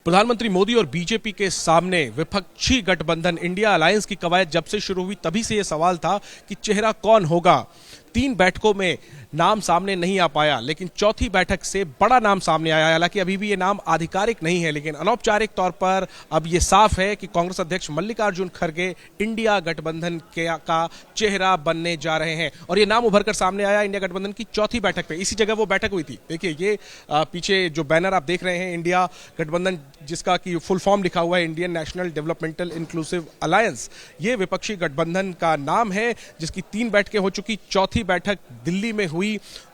प्रधानमंत्री मोदी और बीजेपी के सामने विपक्षी गठबंधन इंडिया अलायंस की कवायद जब से शुरू हुई तभी से यह सवाल था कि चेहरा कौन होगा। 3 बैठकों में नाम सामने नहीं आ पाया, लेकिन चौथी बैठक से बड़ा नाम सामने आया। हालांकि अभी भी ये नाम आधिकारिक नहीं है, लेकिन अनौपचारिक तौर पर अब ये साफ है कि कांग्रेस अध्यक्ष मल्लिकार्जुन खड़गे इंडिया गठबंधन का चेहरा बनने जा रहे हैं। और ये नाम उभर कर सामने आया इंडिया गठबंधन की चौथी बैठक पे। इसी जगह वो बैठक हुई थी। देखिए ये पीछे जो बैनर आप देख रहे हैं, इंडिया गठबंधन, जिसका कि फुल फॉर्म लिखा हुआ है Indian national developmental inclusive alliance, ये विपक्षी गठबंधन का नाम है, जिसकी 3 बैठकें हो चुकी। चौथी बैठक दिल्ली में हुई।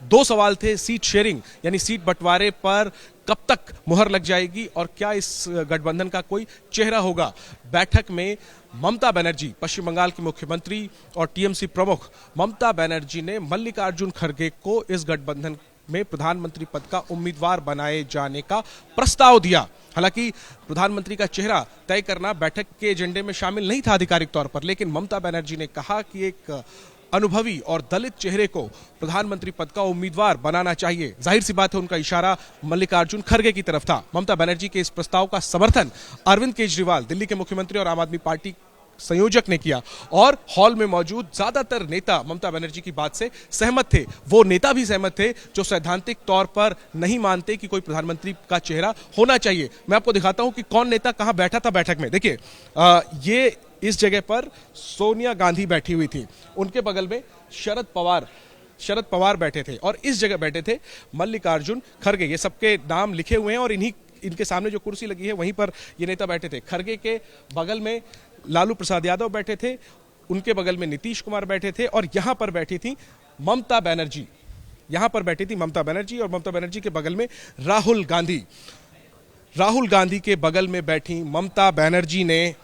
2 सवाल थे, सीट शेयरिंग यानी सीट बंटवारे पर कब तक मुहर लग जाएगी और क्या इस गठबंधन का कोई चेहरा होगा। बैठक में ममता बनर्जी, पश्चिम बंगाल की मुख्यमंत्री और टीएमसी प्रमुख ममता बनर्जी ने मल्लिकार्जुन खड़गे को इस गठबंधन में प्रधानमंत्री पद का उम्मीदवार बनाए जाने का प्रस्ताव दिया। हालांकि प्रधानमंत्री का चेहरा तय करना बैठक के एजेंडे में शामिल नहीं था आधिकारिक तौर पर, लेकिन ममता बनर्जी ने कहा कि एक अनुभवी और दलित चेहरे को प्रधानमंत्री पद का उम्मीदवार बनाना चाहिए। जाहिर सी बात है, उनका इशारा मल्लिकार्जुन खड़गे की तरफ था। ममता बनर्जी के इस प्रस्ताव का समर्थन अरविंद केजरीवाल, दिल्ली के मुख्यमंत्री और आम आदमी पार्टी संयोजक ने किया, और हॉल में मौजूद ज्यादातर नेता ममता बनर्जी की बात से सहमत थे। वो नेता भी सहमत थे जो सैद्धांतिक तौर पर नहीं मानते कि कोई प्रधानमंत्री का चेहरा होना चाहिए। मैं आपको दिखाता हूं कि कौन नेता कहां बैठा था बैठक में। देखिए ये इस जगह पर सोनिया गांधी बैठी हुई थी, उनके बगल में शरद पवार बैठे थे, और इस जगह बैठे थे मल्लिकार्जुन खड़गे। ये सबके नाम लिखे हुए हैं और इनके सामने जो कुर्सी लगी है वहीं पर ये नेता बैठे थे। खड़गे के बगल में लालू प्रसाद यादव बैठे थे, उनके बगल में नीतीश कुमार बैठे थे, और यहां पर बैठी थी ममता बनर्जी। यहां पर बैठी थी ममता बनर्जी, और ममता बनर्जी के बगल में राहुल गांधी के बगल में बैठी ममता बनर्जी ने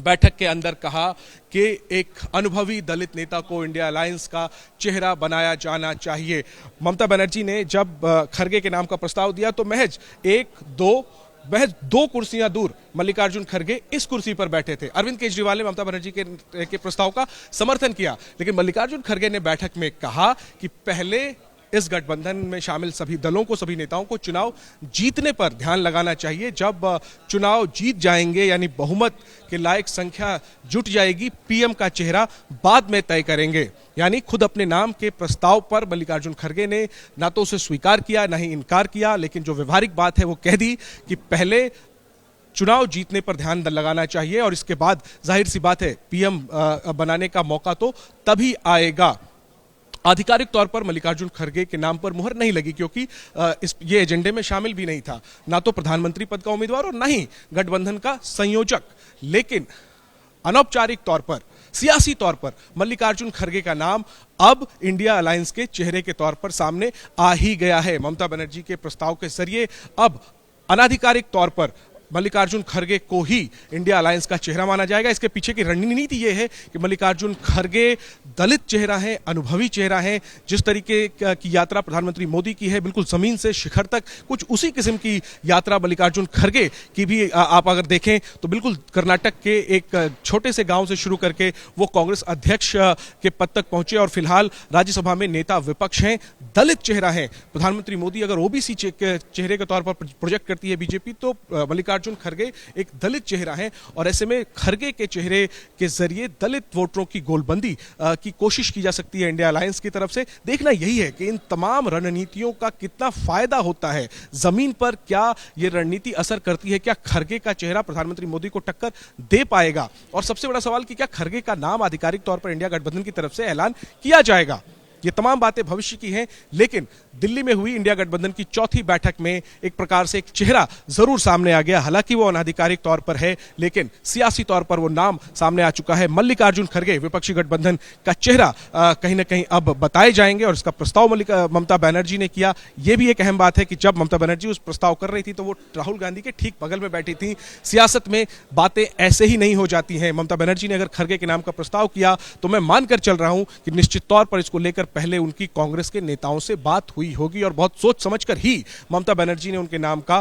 बैठक के अंदर कहा कि एक अनुभवी दलित नेता को इंडिया अलायंस का चेहरा बनाया जाना चाहिए। ममता बनर्जी ने जब खड़गे के नाम का प्रस्ताव दिया तो महज 2 कुर्सियां दूर मल्लिकार्जुन खड़गे इस कुर्सी पर बैठे थे। अरविंद केजरीवाल ने ममता बनर्जी के प्रस्ताव का समर्थन किया, लेकिन मल्लिकार्जुन खड़गे ने बैठक में कहा कि पहले इस गठबंधन में शामिल सभी दलों को, सभी नेताओं को चुनाव जीतने पर ध्यान लगाना चाहिए। जब चुनाव जीत जाएंगे यानी बहुमत के लायक संख्या जुट जाएगी, पीएम का चेहरा बाद में तय करेंगे। यानी खुद अपने नाम के प्रस्ताव पर मल्लिकार्जुन खड़गे ने ना तो उसे स्वीकार किया ना ही इनकार किया, लेकिन जो व्यवहारिक बात है वो कह दी कि पहले चुनाव जीतने पर ध्यान लगाना चाहिए और इसके बाद जाहिर सी बात है पीएम बनाने का मौका तो तभी आएगा। आधिकारिक तौर पर मल्लिकार्जुन खड़गे के नाम पर मुहर नहीं लगी, क्योंकि ये एजेंडे में शामिल भी नहीं था, ना तो प्रधानमंत्री पद का उम्मीदवार और ना ही गठबंधन का संयोजक। लेकिन अनौपचारिक तौर पर, सियासी तौर पर मल्लिकार्जुन खड़गे का नाम अब इंडिया अलायंस के चेहरे के तौर पर सामने आ ही गया है। ममता बनर्जी के प्रस्ताव के जरिए अब अनाधिकारिक तौर पर मल्लिकार्जुन खड़गे को ही इंडिया अलायंस का चेहरा माना जाएगा। इसके पीछे की रणनीति यह है कि मल्लिकार्जुन खड़गे दलित चेहरा है, अनुभवी चेहरा है। जिस तरीके की यात्रा प्रधानमंत्री मोदी की है, बिल्कुल जमीन से शिखर तक, कुछ उसी किस्म की यात्रा मल्लिकार्जुन खड़गे की भी आप अगर देखें तो बिल्कुल कर्नाटक के एक छोटे से गांव से शुरू करके वो कांग्रेस अध्यक्ष के पद तक पहुंचे और फिलहाल राज्यसभा में नेता विपक्ष हैं। दलित चेहरा है। प्रधानमंत्री मोदी अगर ओबीसी चेहरे के तौर पर प्रोजेक्ट करती है बीजेपी, तो मल्लिकार्जुन खड़गे एक दलित चेहरा है, और ऐसे में खड़गे के चेहरे के जरिए दलित वोटरों की गोलबंदी की कोशिश की जा सकती है इंडिया अलायंस की तरफ से। देखना यही है कि इन तमाम रणनीतियों का कितना फायदा होता है, जमीन पर क्या ये रणनीति असर करती है, क्या खड़गे का चेहरा प्रधानमंत्री मोदी को टक्कर दे पाएगा, और सबसे बड़ा सवाल कि क्या खड़गे का नाम आधिकारिक तौर पर इंडिया गठबंधन की तरफ से ऐलान किया जाएगा। ये तमाम बातें भविष्य की हैं, लेकिन दिल्ली में हुई इंडिया गठबंधन की चौथी बैठक में एक प्रकार से एक चेहरा जरूर सामने आ गया। हालांकि वो अनाधिकारिक तौर पर है, लेकिन सियासी तौर पर वो नाम सामने आ चुका है। मल्लिकार्जुन खड़गे विपक्षी गठबंधन का चेहरा कहीं ना कहीं अब बताए जाएंगे, और इसका प्रस्ताव ममता बनर्जी ने किया। यह भी एक अहम बात है कि जब ममता बनर्जी उस प्रस्ताव कर रही थी तो वो राहुल गांधी के ठीक बगल में बैठी थी। सियासत में बातें ऐसे ही नहीं हो जाती हैं। ममता बनर्जी ने अगर खड़गे के नाम का प्रस्ताव किया तो मैं मानकर चल रहा हूं कि निश्चित तौर पर इसको लेकर पहले उनकी कांग्रेस के नेताओं से बात हुई होगी और बहुत सोच समझकर ही ममता बनर्जी ने उनके नाम का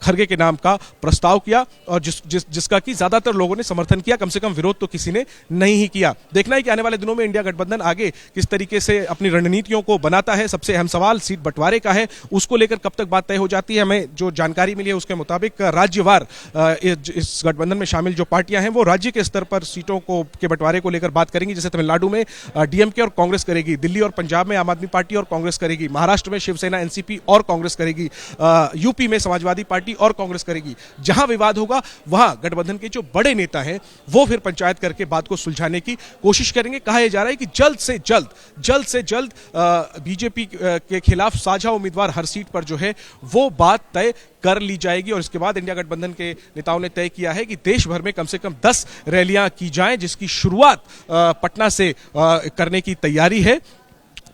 खरगे के नाम का प्रस्ताव किया और जिसका कि ज्यादातर लोगों ने समर्थन किया, कम से कम विरोध तो किसी ने नहीं ही किया। देखना है कि आने वाले दिनों में इंडिया गठबंधन आगे किस तरीके से अपनी रणनीतियों को बनाता है। सबसे अहम सवाल सीट बंटवारे का है, उसको लेकर कब तक बात तय हो जाती है। हमें जो जानकारी मिली है उसके मुताबिक राज्यवार इस गठबंधन में शामिल जो पार्टियां हैं वो राज्य के स्तर पर सीटों को के बंटवारे को लेकर बात करेंगी। जैसे तमिलनाडु में डीएमके और कांग्रेस करेगी, दिल्ली और पंजाब में आम आदमी पार्टी और कांग्रेस करेगी, महाराष्ट्र में शिवसेना एनसीपी और कांग्रेस करेगी, यूपी में समाजवादी पार्टी और कांग्रेस करेगी। जहां विवाद होगा वहां गठबंधन के जो बड़े नेता हैं वो फिर पंचायत करके बात को सुलझाने की कोशिश करेंगे। कहा यह जा रहा है कि जल्द से जल्द बीजेपी के खिलाफ साझा उम्मीदवार हर सीट पर जो है वो बात तय कर ली जाएगी। और इसके बाद इंडिया गठबंधन के नेताओं ने तय किया है कि देश भर में कम से कम 10 रैलियां की जाएं, जिसकी शुरुआत पटना से करने की तैयारी है।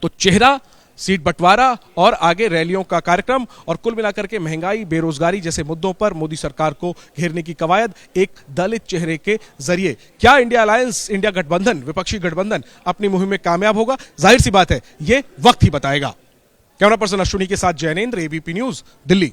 तो चेहरा, सीट बंटवारा और आगे रैलियों का कार्यक्रम और कुल मिलाकर के महंगाई, बेरोजगारी जैसे मुद्दों पर मोदी सरकार को घेरने की कवायद एक दलित चेहरे के जरिए। क्या इंडिया अलायंस, इंडिया गठबंधन, विपक्षी गठबंधन अपनी मुहिम में कामयाब होगा? जाहिर सी बात है, ये वक्त ही बताएगा। कैमरा पर्सन अश्विनी के साथ जैनेंद्र, एबीपी न्यूज, दिल्ली।